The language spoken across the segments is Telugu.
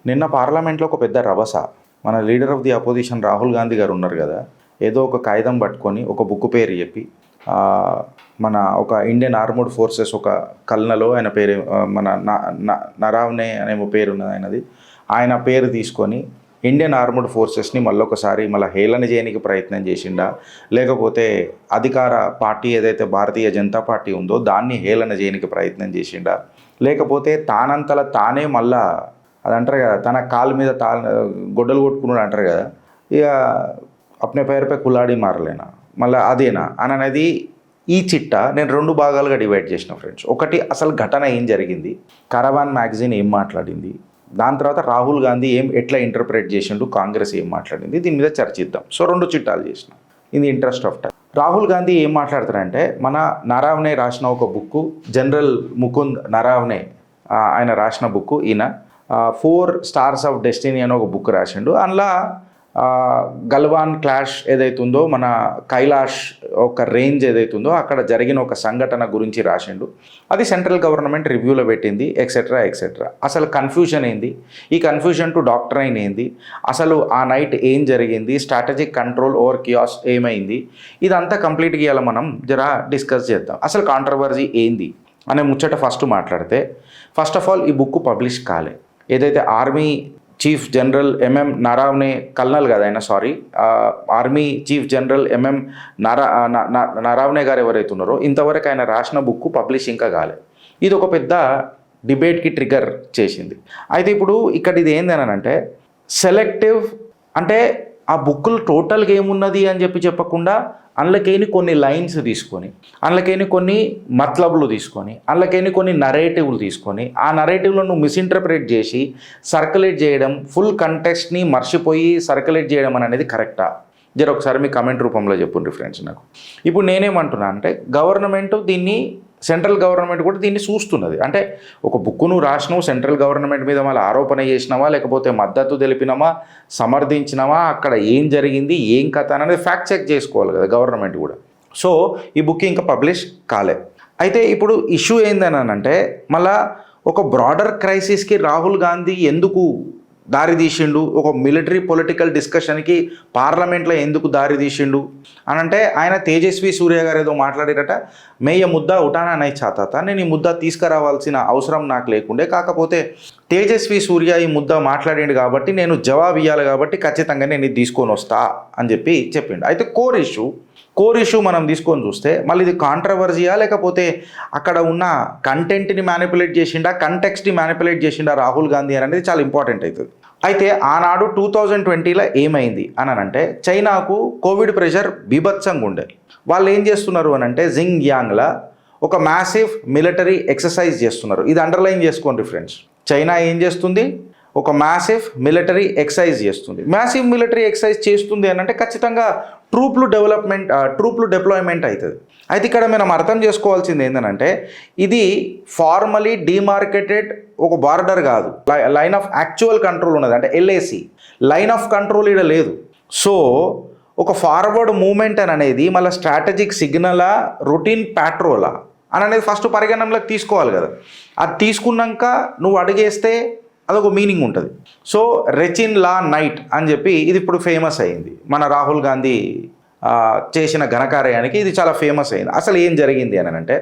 నిన్న పార్లమెంట్లో ఒక పెద్ద రభస. మన leader of the opposition Rahul Gandhi గారు ఉన్నారు కదా, ఏదో ఒక కాగితం పట్టుకొని ఒక బుక్ పేరు చెప్పి మన ఒక ఇండియన్ ఆర్మడ్ ఫోర్సెస్ ఒక కల్నలో ఆయన పేరు మన నరావనే అనే పేరు ఉన్నది ఆయనది. ఆయన పేరు తీసుకొని ఇండియన్ ఆర్మడ్ ఫోర్సెస్ని మళ్ళొకసారి హేళన చేయడానికి ప్రయత్నం చేసిండా, లేకపోతే అధికార పార్టీ ఏదైతే భారతీయ జనతా పార్టీ ఉందో దాన్ని హేళన చేయడానికి ప్రయత్నం చేసిండా, లేకపోతే తానంతలా తానే మళ్ళా అది అంటారు కదా, తన కాలు మీద గొడ్డలు కొట్టుకున్నాడు అంటారు కదా, ఇక అప్నే పేరుపై కులాడి మారలేనా మళ్ళీ అదేనా అని అనేది ఈ చిట్టా నేను 2 భాగాలుగా డివైడ్ చేసిన ఫ్రెండ్స్. ఒకటి అసలు ఘటన ఏం జరిగింది, కరవాన్ మ్యాగజైన్ ఏం మాట్లాడింది, దాని తర్వాత రాహుల్ గాంధీ ఎట్లా ఇంటర్ప్రిట్ చేసిండు, కాంగ్రెస్ ఏం మాట్లాడింది, దీని మీద చర్చిద్దాం. సో 2 చిట్టాలు చేసిన in the interest of time. Rahul Gandhi ఏం మాట్లాడతారంటే, మన నరావనే రాసిన ఒక బుక్కు, జనరల్ ముకుంద్ నరావనే ఆయన రాసిన బుక్కు, ఈయన 4 స్టార్స్ ఆఫ్ డెస్టినీ అని ఒక బుక్ రాసిండు. అందులో గల్వాన్ క్లాష్ ఏదైతుందో, మన కైలాష్ ఒక రేంజ్ ఏదైతుందో అక్కడ జరిగిన ఒక సంఘటన గురించి రాసిండు. అది సెంట్రల్ గవర్నమెంట్ రివ్యూలో పెట్టింది, ఎక్సెట్రా ఎక్సెట్రా. అసలు కన్ఫ్యూజన్ ఏంది, ఈ కన్ఫ్యూజన్ టు డాక్టరైన్ ఏంది, అసలు ఆ నైట్ ఏం జరిగింది, స్ట్రాటజిక్ కంట్రోల్ ఓవర్ కియాస్ ఏమైంది, ఇదంతా కంప్లీట్గా ఇలా మనం జరా డిస్కస్ చేద్దాం. అసలు కాంట్రవర్సీ ఏంది అనే ముచ్చట ఫస్ట్ మాట్లాడితే, ఫస్ట్ ఆఫ్ ఆల్ ఈ బుక్ పబ్లిష్ కాలే. ఏదైతే army chief general MM Naravane, colonel కదా ఆయన, sorry, army chief general MM Naravane garu ఎవరైతే ఉన్నారో, ఇంతవరకు ఆయన రాసిన బుక్ పబ్లిష్ ఇంకా కాలే. ఇది ఒక పెద్ద డిబేట్కి ట్రిగర్ చేసింది. అయితే ఇప్పుడు ఇక్కడ ఇది ఏందనంటే, సెలెక్టివ్ అంటే ఆ బుక్కులు టోటల్గా ఏమున్నది అని చెప్పకుండా అందులోకేని కొన్ని లైన్స్ తీసుకొని, అందులోకేని కొన్ని మత్లబులు తీసుకొని, అందులోకేని కొన్ని నరేటివ్లు తీసుకొని, ఆ నరేటివ్లను మిస్ఇంటర్ప్రిట్ చేసి సర్క్యులేట్ చేయడం, ఫుల్ కంటెక్స్ట్ని మర్చిపోయి సర్క్యులేట్ చేయడం అనేది కరెక్టా? జర ఒకసారి మీ కమెంట్ రూపంలో చెప్పుండ్రి ఫ్రెండ్స్ నాకు. ఇప్పుడు నేనేమంటున్నా అంటే, గవర్నమెంట్ దీన్ని, సెంట్రల్ గవర్నమెంట్ కూడా దీన్ని చూస్తున్నది. అంటే ఒక బుక్ నువ్వు రాసినావు, సెంట్రల్ గవర్నమెంట్ మీద మళ్ళీ ఆరోపణ చేసినావా, లేకపోతే మద్దతు తెలిపినామా, సమర్థించినావా, అక్కడ ఏం జరిగింది, ఏం కథ అనేది ఫ్యాక్ట్ చెక్ చేసుకోవాలి కదా గవర్నమెంట్ కూడా. సో ఈ బుక్ ఇంకా పబ్లిష్ కాలే. అయితే ఇప్పుడు ఇష్యూ ఏందనంటే, మళ్ళా ఒక బ్రాడర్ క్రైసిస్కి రాహుల్ గాంధీ ఎందుకు దారి తీసిండు, ఒక మిలిటరీ పొలిటికల్ డిస్కషన్కి పార్లమెంట్లో ఎందుకు దారి తీసిండు అని అంటే, ఆయన తేజస్వి సూర్య గారు ఏదో మాట్లాడారట, మేయ ముద్దా ఉటానా నై చాతా, నేను ఈ ముద్ద తీసుకురావాల్సిన అవసరం నాకు లేకుండే, కాకపోతే తేజస్వి సూర్య ఈ ముద్ద మాట్లాడిండు కాబట్టి నేను జవాబు ఇవ్వాలి కాబట్టి ఖచ్చితంగా నేను ఇది తీసుకొని వస్తా అని చెప్పిండు. అయితే కోర్ ఇష్యూ మనం తీసుకొని చూస్తే, మళ్ళీ ఇది కాంట్రవర్సీయా, లేకపోతే అక్కడ ఉన్న కంటెంట్ని మ్యానిపులేట్ చేసిండా, కంటెక్స్ట్ని మ్యానిపులేట్ చేసిండా రాహుల్ గాంధీ అనేది చాలా ఇంపార్టెంట్ అవుతుంది. అయితే ఆనాడు 2020లో ఏమైంది అని అంటే, చైనాకు కోవిడ్ ప్రెషర్ బీభత్సంగా ఉండే. వాళ్ళు ఏం చేస్తున్నారు అని అంటే, జింగ్యాంగ్లో ఒక మ్యాసివ్ మిలిటరీ ఎక్సర్సైజ్ చేస్తున్నారు. ఇది అండర్లైన్ చేసుకోండి ఫ్రెండ్స్. చైనా ఏం చేస్తుంది, ఒక మ్యాసివ్ మిలిటరీ ఎక్సర్సైజ్ చేస్తుంది. మ్యాసివ్ మిలిటరీ ఎక్సర్సైజ్ చేస్తుంది అని అంటే ఖచ్చితంగా ట్రూప్లు డిప్లాయ్మెంట్ అవుతుంది. అయితే ఇక్కడ మనం అర్థం చేసుకోవాల్సింది ఏంటంటే, ఇది ఫార్మలీ డిమార్కెటెడ్ ఒక బార్డర్ కాదు, లైన్ ఆఫ్ యాక్చువల్ కంట్రోల్ ఉన్నది, అంటే LAC లైన్ ఆఫ్ కంట్రోల్ ఇక్కడ లేదు. సో ఒక ఫార్వర్డ్ మూమెంట్ అని అనేది మళ్ళీ స్ట్రాటజిక్ సిగ్నలా, రొటీన్ ప్యాట్రోలా అని అనేది ఫస్ట్ పరిగణనలోకి తీసుకోవాలి కదా. అది తీసుకున్నాక నువ్వు అడిగేస్తే అదొక మీనింగ్ ఉంటుంది. సో రెచిన్ లా నైట్ అని చెప్పి ఇది ఇప్పుడు ఫేమస్ అయింది. మన రాహుల్ గాంధీ చేసిన ఘనకార్యానికి ఇది చాలా ఫేమస్ అయింది. అసలు ఏం జరిగింది అని అంటే,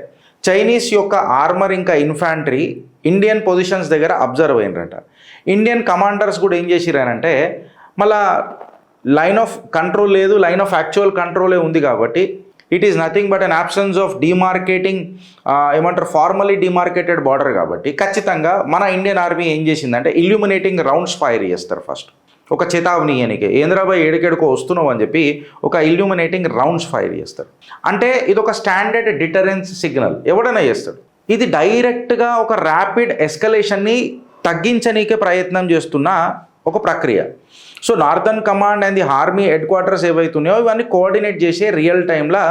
చైనీస్ యొక్క ఆర్మర్ ఇంకా ఇన్ఫాంట్రీ ఇండియన్ పొజిషన్స్ దగ్గర అబ్జర్వ్ అయినరట. ఇండియన్ కమాండర్స్ కూడా ఏం చేసిరనంటే, మళ్ళా లైన్ ఆఫ్ కంట్రోల్ లేదు, లైన్ ఆఫ్ యాక్చువల్ కంట్రోలే ఉంది కాబట్టి it is nothing but an absence of demarcating, ఏమంటారు, ఫార్మలీ డిమార్కేటెడ్ బార్డర్ కాబట్టి ఖచ్చితంగా మన ఇండియన్ ఆర్మీ ఏం చేసిందంటే, ఇల్యూమినేటింగ్ రౌండ్స్ ఫైర్ చేస్తారు. ఫస్ట్ ఒక చేతావని అనికి ఏంద్రాబాయ్ ఏడుకెడుకో వస్తున్నావు అని చెప్పి ఒక ఇల్యూమినేటింగ్ రౌండ్స్ ఫైర్ చేస్తారు. అంటే ఇది ఒక స్టాండర్డ్ డిటరెన్స్ సిగ్నల్ ఎవడైనా చేస్తాడు. ఇది డైరెక్ట్గా ఒక ర్యాపిడ్ ఎస్కలేషన్ని తగ్గించనీకే ప్రయత్నం చేస్తున్న ఒక ప్రక్రియ. So northern command and the army head quarters ఏవైతున్నాయో ఇవన్నీ కోఆర్డినేట్ చేసే రియల్ టైంలో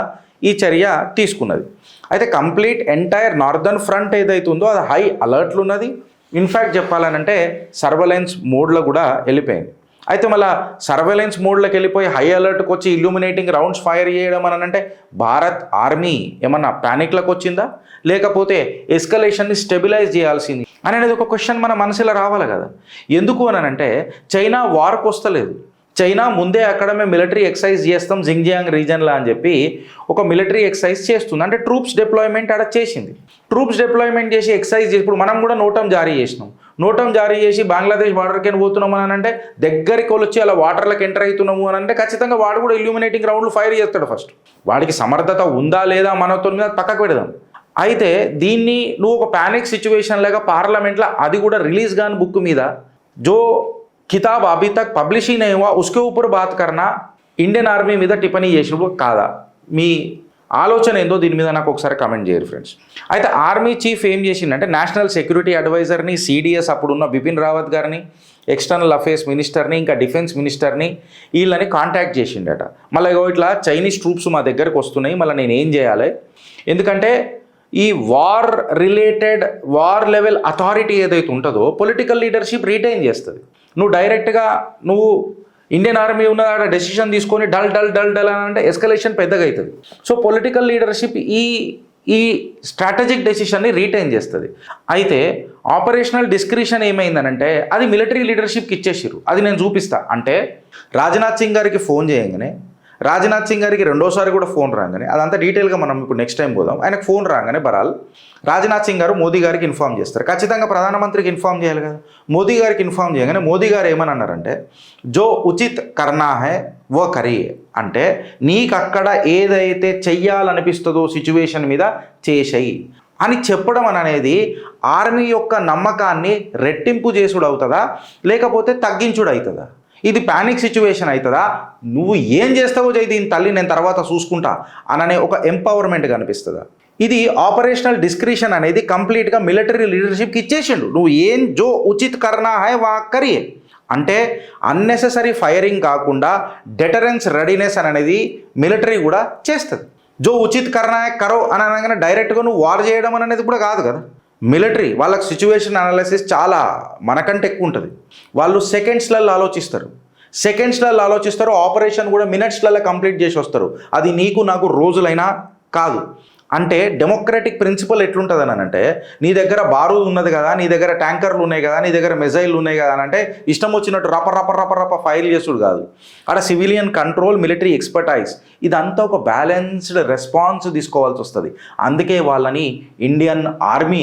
ఈ చర్య తీసుకున్నది. అయితే కంప్లీట్ ఎంటైర్ నార్థన్ ఫ్రంట్ ఏదైతుందో అది హై అలర్ట్లు ఉన్నది. ఇన్ఫ్యాక్ట్ చెప్పాలనంటే సర్వలెన్స్ మోడ్లో కూడా వెళ్ళిపోయింది. అయితే మళ్ళీ సర్వేలెన్స్ మోడ్లోకి వెళ్ళిపోయి హై అలర్ట్కి వచ్చి ఇల్యూమినేటింగ్ రౌండ్స్ ఫైర్ చేయడం అని అంటే, భారత్ ఆర్మీ ఏమన్నా ప్యానిక్లకు వచ్చిందా, లేకపోతే ఎస్కలేషన్ని స్టెబిలైజ్ చేయాల్సింది అనేది ఒక క్వశ్చన్ మన మనసులో రావాలి కదా. ఎందుకు అని అంటే చైనా వార్కి వస్తలేదు. చైనా ముందే అక్కడ మేము మిలిటరీ ఎక్సర్సైజ్ చేస్తాం జింగ్జియాంగ్ రీజన్లో అని చెప్పి ఒక మిలిటరీ ఎక్సర్సైజ్ చేస్తుంది. అంటే ట్రూప్స్ డిప్లాయ్మెంట్ అక్కడ చేసింది. ట్రూప్స్ డిప్లాయ్మెంట్ చేసి ఎక్సర్సైజ్ చేసి ఇప్పుడు మనం కూడా నోటం జారీ చేసినాం. నోటం జారీ చేసి బంగ్లాదేశ్ బార్డర్కి పోతున్నాము అని అంటే దగ్గరికి వచ్చి అలా వాటర్లకు ఎంటర్ అవుతున్నాము అని అంటే ఖచ్చితంగా వాడు కూడా ఇల్యూమినేటింగ్ రౌండ్లు ఫైర్ చేస్తాడు. ఫస్ట్ వాడికి సమర్థత ఉందా లేదా మనతో మీద పక్కకు పెడదాం. అయితే దీన్ని నువ్వు ఒక ప్యానిక్ సిచ్యువేషన్ లాగా పార్లమెంట్లో అది కూడా రిలీజ్ కాని బుక్ మీద జో किताब अभी तक पब्लिश ही नहीं हुआ उसके ऊपर बात करना ఇండియన్ ఆర్మీ మీద టిప్పణీ చేసినప్పుడు కాదా? మీ ఆలోచన ఏందో దీని మీద నాకు ఒకసారి కామెంట్ చేయరు ఫ్రెండ్స్. అయితే ఆర్మీ చీఫ్ ఏం చేసిందంటే నేషనల్ సెక్యూరిటీ అడ్వైజర్ని, సిడిఎస్ అప్పుడున్న బిపిన్ రావత్ గారిని, ఎక్స్టర్నల్ అఫేర్స్ మినిస్టర్ని, ఇంకా డిఫెన్స్ మినిస్టర్ని వీళ్ళని కాంటాక్ట్ చేసిండట. మళ్ళీ ఇట్లా చైనీస్ ట్రూప్స్ మా దగ్గరకు వస్తున్నాయి, మళ్ళీ నేను ఏం చేయాలి? ఎందుకంటే ఈ war related war level authority ఏదైతే ఉంటుందో పొలిటికల్ లీడర్షిప్ రిటైన్ చేస్తుంది. నువ్వు డైరెక్ట్గా నువ్వు ఇండియన్ ఆర్మీ ఉన్న డెసిషన్ తీసుకొని డల్ డల్ డల్ డల్ అని అంటే ఎస్కలేషన్ పెద్దగా అవుతుంది. సో పొలిటికల్ లీడర్షిప్ ఈ స్ట్రాటజిక్ డెసిషన్ని రిటైన్ చేస్తుంది. అయితే ఆపరేషనల్ డిస్క్రిషన్ ఏమైందనంటే అది మిలిటరీ లీడర్షిప్కి ఇచ్చేసారు. అది నేను చూపిస్తా. అంటే రాజ్నాథ్ సింగ్ గారికి ఫోన్ చేయగానే, రాజ్నాథ్ సింగ్ గారికి రెండోసారి కూడా ఫోన్ రాగానే, అదంతా డీటెయిల్గా మనం ఇప్పుడు నెక్స్ట్ టైం పోదాం. ఆయనకు ఫోన్ రాగానే బరాల్ రాజ్నాథ్ సింగ్ గారు మోదీ గారికి ఇన్ఫామ్ చేస్తారు. ఖచ్చితంగా ప్రధానమంత్రికి ఇన్ఫామ్ చేయాలి కదా. మోదీ గారికి ఇన్ఫామ్ చేయగానే మోదీ గారు ఏమని అన్నారంటే జో ఉచిత్ కర్నా హై వో కరియే, అంటే నీకు అక్కడ ఏదైతే చెయ్యాలనిపిస్తుందో సిచ్యువేషన్ మీద చేసేయి అని చెప్పడం అనేది ఆర్మీ యొక్క నమ్మకాన్ని రెట్టింపు చేసుడు అవుతుందా లేకపోతే తగ్గించుడు అవుతుందా? ఇది ప్యానిక్ సిచ్యువేషన్ అవుతుందా? నువ్వు ఏం చేస్తావో చేయి దీని తల్లి నేను తర్వాత చూసుకుంటా అననే ఒక ఎంపవర్మెంట్ కనిపిస్తుందా? ఇది ఆపరేషనల్ డిస్క్రిషన్ అనేది కంప్లీట్గా మిలిటరీ లీడర్షిప్కి ఇచ్చేసిండు. నువ్వు ఏం జో ఉచిత్ కర్నా హై వా కరియే అంటే అన్నెసెసరీ ఫైరింగ్ కాకుండా డెటరెన్స్ రెడీనెస్ అనేది మిలిటరీ కూడా చేస్తుంది. జో ఉచిత్ కర్నా హై కరో అని అనగానే డైరెక్ట్గా నువ్వు వార్ చేయడం అనేది కూడా కాదు కదా. మిలిటరీ వాళ్ళకి సిచ్యువేషన్ అనాలిసిస్ చాలా మనకంటే ఎక్కువ ఉంటుంది. వాళ్ళు సెకండ్స్లలో ఆలోచిస్తారు. ఆపరేషన్ కూడా మినిట్స్లలో కంప్లీట్ చేసి వస్తారు. అది నీకు నాకు రోజులైనా కాదు. అంటే డెమోక్రటిక్ ప్రిన్సిపల్ ఎట్లుంటుంది అని అంటే నీ దగ్గర బారూద్ ఉన్నది కదా, నీ దగ్గర ట్యాంకర్లు ఉన్నాయి కదా, నీ దగ్గర మిజైల్ ఉన్నాయి కదా అని అంటే ఇష్టం వచ్చినట్టు రప ఫైల్ చేసుడు కాదు. అక్కడ సివిలియన్ కంట్రోల్, మిలిటరీ ఎక్స్పర్టైజ్ ఇదంతా ఒక బ్యాలెన్స్డ్ రెస్పాన్స్ తీసుకోవాల్సి వస్తుంది. అందుకే వాళ్ళని ఇండియన్ ఆర్మీ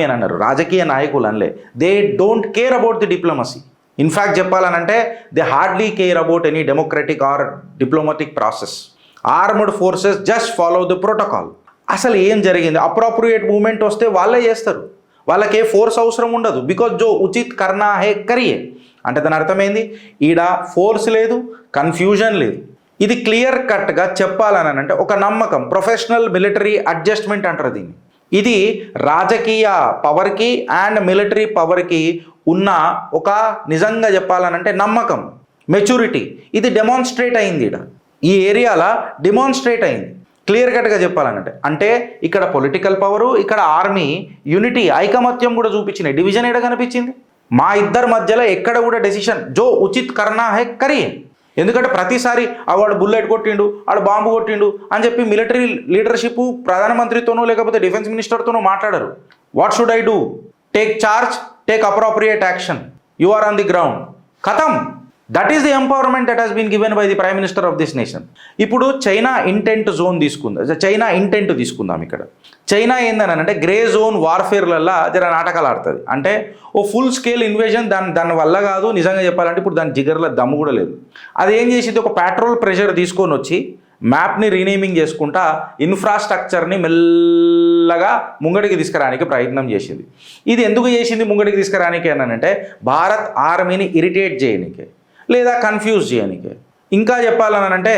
అని అన్నారు. రాజకీయ నాయకులు అనలే. They don't care about the diplomacy. In fact చెప్పాలనంటే they hardly care about any democratic or diplomatic process. Armed forces just follow the protocol. అసలు ఏం జరిగింది? అప్రోప్రియేట్ మూమెంట్ వస్తే వాళ్ళే చేస్తారు. వాళ్ళకి ఏ ఫోర్స్ అవసరం ఉండదు. బికాజ్ జో ఉచిత్ కర్నా హే కరియే అంటే దాని అర్థమైంది ఈడ ఫోర్స్ లేదు, కన్ఫ్యూజన్ లేదు. ఇది క్లియర్ కట్గా చెప్పాలని అంటే ఒక నమ్మకం, ప్రొఫెషనల్ మిలిటరీ అడ్జస్ట్మెంట్ అంటారు దీన్ని. ఇది రాజకీయ పవర్కి అండ్ మిలిటరీ పవర్కి ఉన్న ఒక నిజంగా చెప్పాలనంటే నమ్మకం, మెచ్యూరిటీ. ఇది డెమాన్స్ట్రేట్ అయింది ఈ ఏరియాలో డెమాన్స్ట్రేట్ అయింది క్లియర్ కట్గా చెప్పాలనంటే. అంటే ఇక్కడ పొలిటికల్ పవరు, ఇక్కడ ఆర్మీ యూనిటీ, ఐకమత్యం కూడా చూపించినాయి. డివిజన్ ఎక్కడ కనిపించింది? మా ఇద్దరి మధ్యలో ఎక్కడ కూడా డెసిషన్ జో ఉచిత్ కర్నా హై కరియే. ఎందుకంటే ప్రతిసారి వాడు బుల్లెట్ కొట్టిండు, వాడు బాంబు కొట్టిండు అని చెప్పి మిలిటరీ లీడర్షిప్ ప్రధానమంత్రితోనో లేకపోతే డిఫెన్స్ మినిస్టర్తోనో మాట్లాడారు. What should I do? Take charge, take appropriate action, you are on the ground, ఖతం. That is the empowerment that has been given by the prime minister of this nation. ఇప్పుడు చైనా ఇంటెంట్ తీసుకుందాం. ఇక్కడ చైనా ఏందని అంటే గ్రే జోన్ వార్ఫేర్లల్లో జర నాటకాలు ఆడుతుంది. అంటే ఓ ఫుల్ స్కేల్ ఇన్వేజన్ దాని వల్ల కాదు. నిజంగా చెప్పాలంటే ఇప్పుడు దాని జిగర్ల దమ్ము కూడా లేదు. అది ఏం చేసింది? ఒక పెట్రోల్ ప్రెషర్ తీసుకొని వచ్చి మ్యాప్ని రీనేమింగ్ చేసుకుంటా ఇన్ఫ్రాస్ట్రక్చర్ని మెల్లగా ముంగడికి తీసుకురానికి ప్రయత్నం చేసింది. ఇది ఎందుకు చేసింది ముంగడికి తీసుకురానికి అని అంటే భారత్ ఆర్మీని ఇరిటేట్ చేయనికే లేదా కన్ఫ్యూజ్ చేయనికే. ఇంకా చెప్పాలని అంటే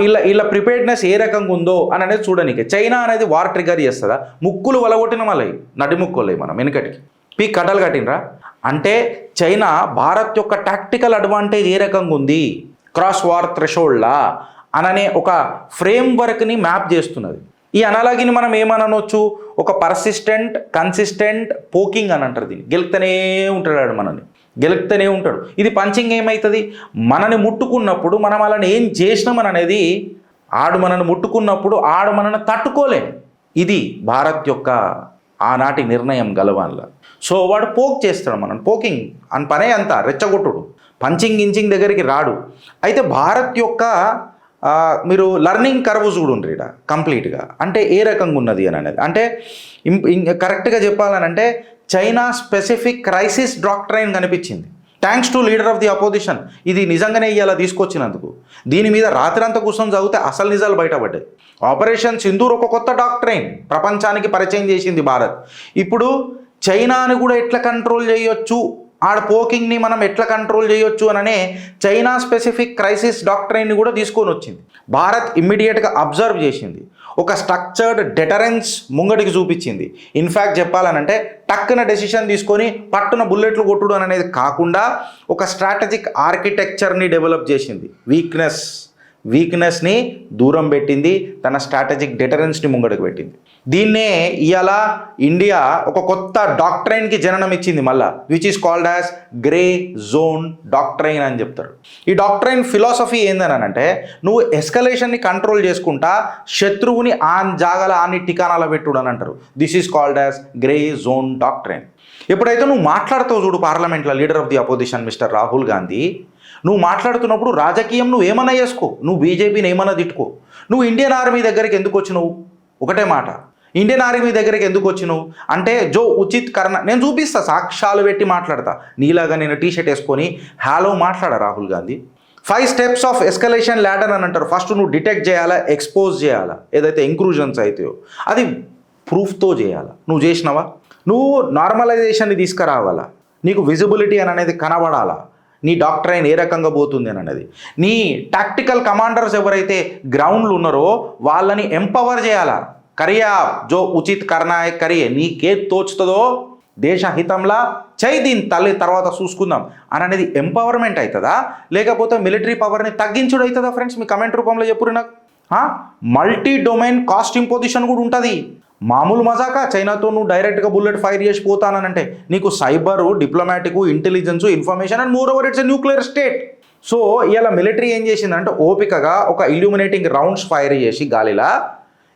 వీళ్ళ ప్రిపేర్డ్నెస్ ఏ రకంగా ఉందో అని అనేది చూడనికే. చైనా అనేది వార్ ట్రిగర్ చేస్తుందా? ముక్కులు వలగొట్టిన మళ్ళీ నడి ముక్కులే మనం వెనుకటికి పీ కట్టలు కట్టినరా అంటే చైనా భారత్ యొక్క టాక్టికల్ అడ్వాంటేజ్ ఏ రకంగా ఉంది క్రాస్ వార్ థ్రెషోల్డ్లా అననే ఒక ఫ్రేమ్వర్క్ని మ్యాప్ చేస్తున్నది. ఈ అనాలజీని మనం ఏమనొచ్చు? ఒక పర్సిస్టెంట్ కన్సిస్టెంట్ పోకింగ్ అని అంటారు. దీన్ని గెలుపుతూనే ఉంటాడు. ఇది పంచింగ్ ఏమవుతుంది? మనని ముట్టుకున్నప్పుడు మనం అలాని ఏం చేసినామని అనేది మనని ముట్టుకున్నప్పుడు మనని తట్టుకోలేం. ఇది భారత్ యొక్క ఆనాటి నిర్ణయం గలవాన్ల. సో వాడు పోక్ చేస్తాడు, మనం పోకింగ్ అని పనే అంతా రెచ్చగొట్టుడు, పంచింగ్ ఇంచింగ్ దగ్గరికి రాడు. అయితే భారత్ యొక్క మీరు లర్నింగ్ కర్వ్ చూడండి ఇక్కడ కంప్లీట్గా. అంటే ఏ రకంగా ఉన్నది అని అనేది, అంటే కరెక్ట్గా చెప్పాలనంటే చైనా స్పెసిఫిక్ క్రైసిస్ డాక్ట్రైన్ కనిపించింది. Thanks to leader of the opposition. ఇది నిజంగానే ఇవాళ తీసుకొచ్చినందుకు. దీని మీద రాత్రంతా కూర్చొని చదివితే అసలు నిజాలు బయటపడ్డాయి. ఆపరేషన్ సింధూర్ ఒక కొత్త డాక్ట్రైన్ ప్రపంచానికి పరిచయం చేసింది భారత్. ఇప్పుడు చైనాని కూడా ఎట్లా కంట్రోల్ చేయొచ్చు, ఆడ పోకింగ్ని మనం ఎట్లా కంట్రోల్ చేయొచ్చు అననే చైనా స్పెసిఫిక్ క్రైసిస్ డాక్ట్రైన్ని కూడా తీసుకొని వచ్చింది. భారత్ ఇమ్మీడియట్గా అబ్జర్వ్ చేసింది, ఒక స్ట్రక్చర్డ్ డెటరెన్స్ ముంగడికి చూపించింది. ఇన్ఫ్యాక్ట్ చెప్పాలనంటే టక్కున డెసిషన్ తీసుకొని పట్టున బుల్లెట్లు కొట్టుడు అనేది కాకుండా ఒక స్ట్రాటజిక్ ఆర్కిటెక్చర్ని డెవలప్ చేసింది. వీక్నెస్ని దూరం పెట్టింది, తన స్ట్రాటజిక్ డెటరెన్స్ని ముంగడికి పెట్టింది. దీన్నే ఇవాళ ఇండియా ఒక కొత్త డాక్ట్రైన్కి జననం ఇచ్చింది మళ్ళా, which is called as grey zone doctrine అని చెప్తారు. ఈ డాక్ట్రైన్ ఫిలాసఫీ ఏందనంటే నువ్వు ఎస్కలేషన్ని కంట్రోల్ చేసుకుంటా శత్రువుని ఆన్ జాగల ఆని ఠికానాల పెట్టుడు అని అంటారు. This is called as grey zone doctrine. ఎప్పుడైతే నువ్వు మాట్లాడుతావు చూడు పార్లమెంట్లో leader of the opposition mister Rahul Gandhi, నువ్వు మాట్లాడుతున్నప్పుడు రాజకీయం నువ్వు ఏమన్నా చేసుకో, నువ్వు బీజేపీని ఏమన్నా తిట్టుకో, నువ్వు ఇండియన్ ఆర్మీ దగ్గరికి ఎందుకు వచ్చినావు, ఒకటే మాట, ఇండియన్ ఆర్మీ దగ్గరికి ఎందుకు వచ్చినావు అంటే జో ఉచిత్ కర్ణ నేను చూపిస్తా, సాక్ష్యాలు పెట్టి మాట్లాడతా. నీలాగా నేను టీషర్ట్ వేసుకొని హ్యాలో మాట్లాడా Rahul Gandhi. 5 steps of escalation ladder అని అంటారు. ఫస్ట్ నువ్వు డిటెక్ట్ చేయాలా, ఎక్స్పోజ్ చేయాలా, ఏదైతే ఇంక్రూజన్స్ అవుతాయో అది ప్రూఫ్తో చేయాలా. నువ్వు చేసినావా? నువ్వు నార్మలైజేషన్ని తీసుకురావాలా, నీకు విజిబిలిటీ అని అనేది కనబడాలా, నీ డాక్ట్రైన్ ఏ రకంగా పోతుంది అని అనేది. నీ టాక్టికల్ కమాండర్స్ ఎవరైతే గ్రౌండ్లు ఉన్నారో వాళ్ళని ఎంపవర్ చేయాలా. కరియా జో ఉచిత్ కర్నాయ్ కరియే, నీకే తోచుతుందో దేశ హితంలా చేయి, దీని తల్లి తర్వాత చూసుకుందాం అని అనేది ఎంపవర్మెంట్ అవుతుందా, లేకపోతే మిలిటరీ పవర్ని తగ్గించుడు అవుతుందా? ఫ్రెండ్స్ మీ కమెంట్ రూపంలో చెప్పురు నాకు. మల్టీ డొమైన్ కాస్ట్ ఇంపోజిషన్ కూడా ఉంటుంది. మామూలు మజాకా చైనాతో నువ్వు డైరెక్ట్గా బుల్లెట్ ఫైర్ చేసి పోతానంటే నీకు cyber, diplomatic, intelligence, information and more over it's a nuclear state. So ఇలా మిలిటరీ ఏం చేసిందంటే ఓపికగా ఒక ఇల్యూమినేటింగ్ రౌండ్స్ ఫైర్ చేసి గాలిలా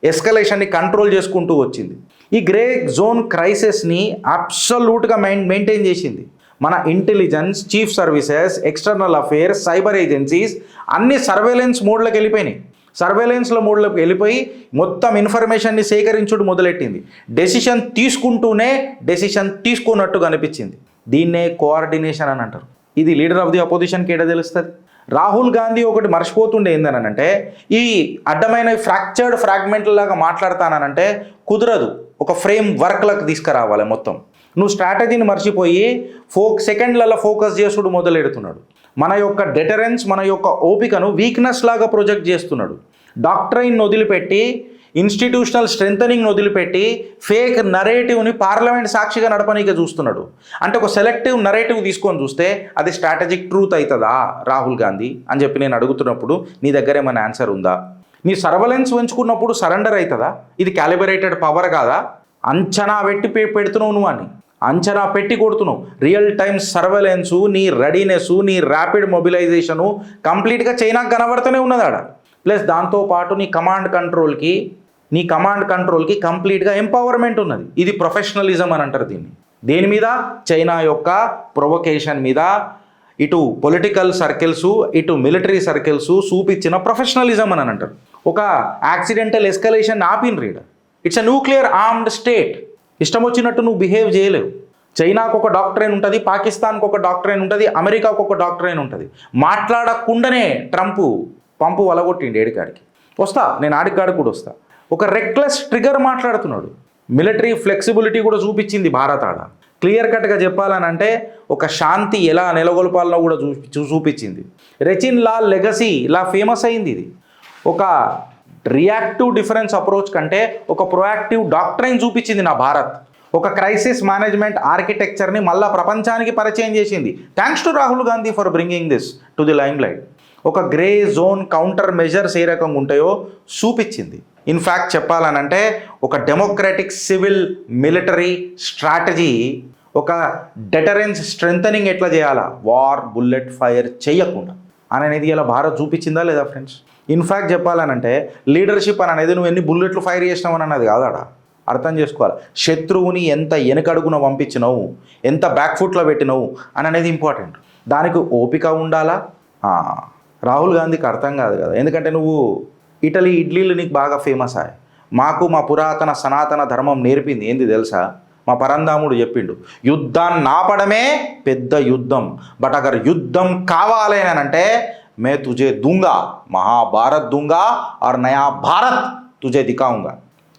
ఎస్కలేషన్ని కంట్రోల్ చేసుకుంటూ వచ్చింది. ఈ గ్రే జోన్ క్రైసిస్ని అబ్సల్యూట్గా మెయింటైన్ చేసింది. మన intelligence, chief services, external affairs, cyber agencies అన్ని సర్వేలెన్స్ మోడ్లోకి వెళ్ళిపోయినాయి. సర్వేలెన్స్లో మోడ్లోకి వెళ్ళిపోయి మొత్తం ఇన్ఫర్మేషన్ని సేకరించుడు మొదలెట్టింది. డెసిషన్ తీసుకుంటూనే డెసిషన్ తీసుకున్నట్టుగా అనిపించింది. దీన్నే కోఆర్డినేషన్ అని అంటారు. ఇది లీడర్ ఆఫ్ ది అపోజిషన్కి ఏడా తెలుస్తుంది? రాహుల్ గాంధీ ఒకటి మర్చిపోతుండే ఏందనంటే ఈ అడ్డమైన ఫ్రాక్చర్డ్ ఫ్రాగ్మెంట్లాగా మాట్లాడతానంటే కుదరదు. ఒక ఫ్రేమ్ వర్క్లకు తీసుకురావాలి మొత్తం. నువ్వు స్ట్రాటజీని మర్చిపోయి సెకండ్లలో ఫోకస్ చేసుడు మొదలెడుతున్నాడు. మన యొక్క డెటరెన్స్, మన యొక్క ఓపికను వీక్నెస్ లాగా ప్రొజెక్ట్ చేస్తున్నాడు. డాక్ట్రైన్ వదిలిపెట్టి, ఇన్స్టిట్యూషనల్ స్ట్రెంథనింగ్ వదిలిపెట్టి ఫేక్ నరేటివ్ని పార్లమెంట్ సాక్షిగా నడపనీకే చూస్తున్నాడు. అంటే ఒక సెలెక్టివ్ నరేటివ్ తీసుకొని చూస్తే అది స్ట్రాటజిక్ ట్రూత్ అవుతుందా రాహుల్ గాంధీ అని చెప్పి నేను అడుగుతున్నప్పుడు నీ దగ్గర ఏమైనా ఆన్సర్ ఉందా? నీ సర్వలెన్స్ పెంచుకున్నప్పుడు సరెండర్ అవుతుందా? ఇది క్యాలిబరేటెడ్ పవర్ కాదా? అంచనా పెడుతున్నావు నువ్వు అని, అంచనా పెట్టి కొడుతున్నావు. రియల్ టైమ్ సర్వేలెన్సు, నీ రెడీనెస్, నీ ర్యాపిడ్ మొబిలైజేషను కంప్లీట్గా చైనాకు కనబడుతూనే ఉన్నది ఆడ. ప్లస్ దాంతోపాటు నీ కమాండ్ కంట్రోల్కి కంప్లీట్గా ఎంపవర్మెంట్ ఉన్నది. ఇది ప్రొఫెషనలిజం అని అంటారు దీన్ని. దేని మీద? చైనా యొక్క ప్రొవొకేషన్ మీద ఇటు పొలిటికల్ సర్కిల్స్, ఇటు మిలిటరీ సర్కిల్స్ చూపించిన ప్రొఫెషనలిజం అని అంటారు. ఒక యాక్సిడెంటల్ ఎస్కలేషన్ ఆపిన్ leader. It's a nuclear armed state. ఇష్టం వచ్చినట్టు నువ్వు బిహేవ్ చేయలేవు. చైనాకు ఒక డాక్ట్రైన్ ఉంటుంది, పాకిస్తాన్కి ఒక డాక్ట్రైన్ ఉంటుంది, అమెరికాకు ఒక డాక్ట్రైన్ ఉంటుంది. మాట్లాడకుండానే ట్రంప్ పంపు వలగొట్టిండి ఏడికాడికి. వస్తా నేను ఆడికాడికి కూడా వస్తా. ఒక రెక్లెస్ ట్రిగర్ మాట్లాడుతున్నాడు. మిలిటరీ ఫ్లెక్సిబిలిటీ కూడా చూపించింది భారత్ ఆడ. క్లియర్ కట్గా చెప్పాలనంటే ఒక శాంతి ఎలా నెలకొల్పాలనో కూడా చూపించింది. రెచిన్ లాల్ లెగసీ ఇలా ఫేమస్ అయింది. ఇది ఒక రియాక్టివ్ డిఫరెన్స్ అప్రోచ్ కంటే ఒక ప్రొయాక్టివ్ డాక్ట్రైన్ చూపించింది నా భారత్. ఒక క్రైసిస్ మేనేజ్మెంట్ ఆర్కిటెక్చర్ని మళ్ళా ప్రపంచానికి పరిచయం చేసింది. Thanks to Rahul Gandhi for bringing this to the lime light. ఒక గ్రే జోన్ కౌంటర్ మెజర్స్ ఏ రకంగా ఉంటాయో చూపించింది. ఇన్ఫ్యాక్ట్ చెప్పాలనంటే ఒక డెమోక్రటిక్ సివిల్ మిలిటరీ స్ట్రాటజీ, ఒక డెటరెన్స్ స్ట్రెంథనింగ్ ఎట్లా చేయాలా, వార్ బుల్లెట్ ఫైర్ చేయకుండా అనేది ఇలా భారత్ చూపించిందా లేదా ఫ్రెండ్స్? ఇన్ఫ్యాక్ట్ చెప్పాలనంటే లీడర్షిప్ అని అనేది నువ్వు ఎన్ని బుల్లెట్లు ఫైర్ చేసినావు అని అన్నది కాదాడా. అర్థం చేసుకోవాలి. శత్రువుని ఎంత వెనకడుగున పంపించినావు, ఎంత బ్యాక్ ఫుట్లో పెట్టినావు అని అనేది ఇంపార్టెంట్. దానికి ఓపిక ఉండాలా. రాహుల్ గాంధీకి అర్థం కాదు కదా, ఎందుకంటే నువ్వు ఇటలీ ఇడ్లీలు నీకు బాగా ఫేమస్ అయ్యాయి. మాకు మా పురాతన సనాతన ధర్మం నేర్పింది ఏంది తెలుసా, మా పరంధాముడు చెప్పిండు, యుద్ధాన్ని ఆపడమే పెద్ద యుద్ధం, బట్ అగర్ యుద్ధం కావాలి అని అంటే మే తుజే దూంగా, మహాభారత్ దూంగా ఆర్ నయా భారత్ తుజే దికావుంగా.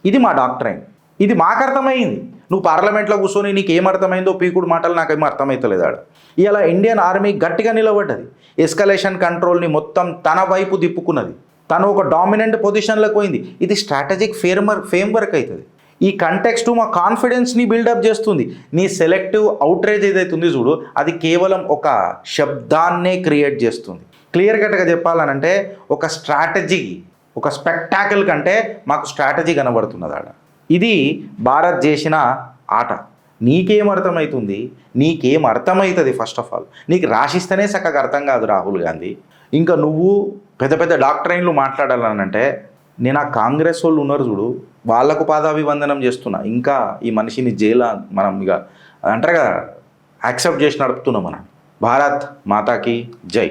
ఇది మా డాక్టరైన్, ఇది మాకు అర్థమైంది. నువ్వు పార్లమెంట్లో కూర్చొని నీకు ఏమర్థమైందో పీకుడు మాటలు నాకేమో అర్థమవుతలేదు ఆడ. ఇలా ఇండియన్ ఆర్మీ గట్టిగా నిలబడ్డది, ఎస్కలేషన్ కంట్రోల్ని మొత్తం తన వైపు దిప్పుకున్నది, తను ఒక డామినెంట్ పొజిషన్లోకి పోయింది. ఇది స్ట్రాటజిక్ ఫ్రేమ్వర్క్ అవుతుంది. ఈ కంటెక్స్ట్ మా కాన్ఫిడెన్స్ని బిల్డప్ చేస్తుంది. నీ సెలెక్టివ్ అవుట్రేజ్ ఏదైతే ఉంది చూడు, అది కేవలం ఒక శబ్దాన్నే క్రియేట్ చేస్తుంది. క్లియర్ కట్గా చెప్పాలనంటే ఒక స్ట్రాటజీ, ఒక స్పెక్టాకిల్ కంటే మాకు స్ట్రాటజీ కనబడుతున్నది ఆడ. ఇది భారత్ చేసిన ఆట. నీకేం అర్థమవుతుంది, నీకేం అర్థమవుతుంది? ఫస్ట్ ఆఫ్ ఆల్ నీకు రాసిస్తేనే చక్కగా అర్థం కాదు రాహుల్ గాంధీ. ఇంకా నువ్వు పెద్ద పెద్ద డాక్టరైన్లు మాట్లాడాలనంటే, నేను ఆ కాంగ్రెస్ వాళ్ళు ఉన్నారు చూడు, వాళ్లకు పాదాభివందనం చేస్తున్నా. ఇంకా ఈ మనిషిని జైలు మనం ఇక అంటారు కదా, యాక్సెప్ట్ చేసి నడుపుతున్నాం మనం. భారత్ మాతాకి జై.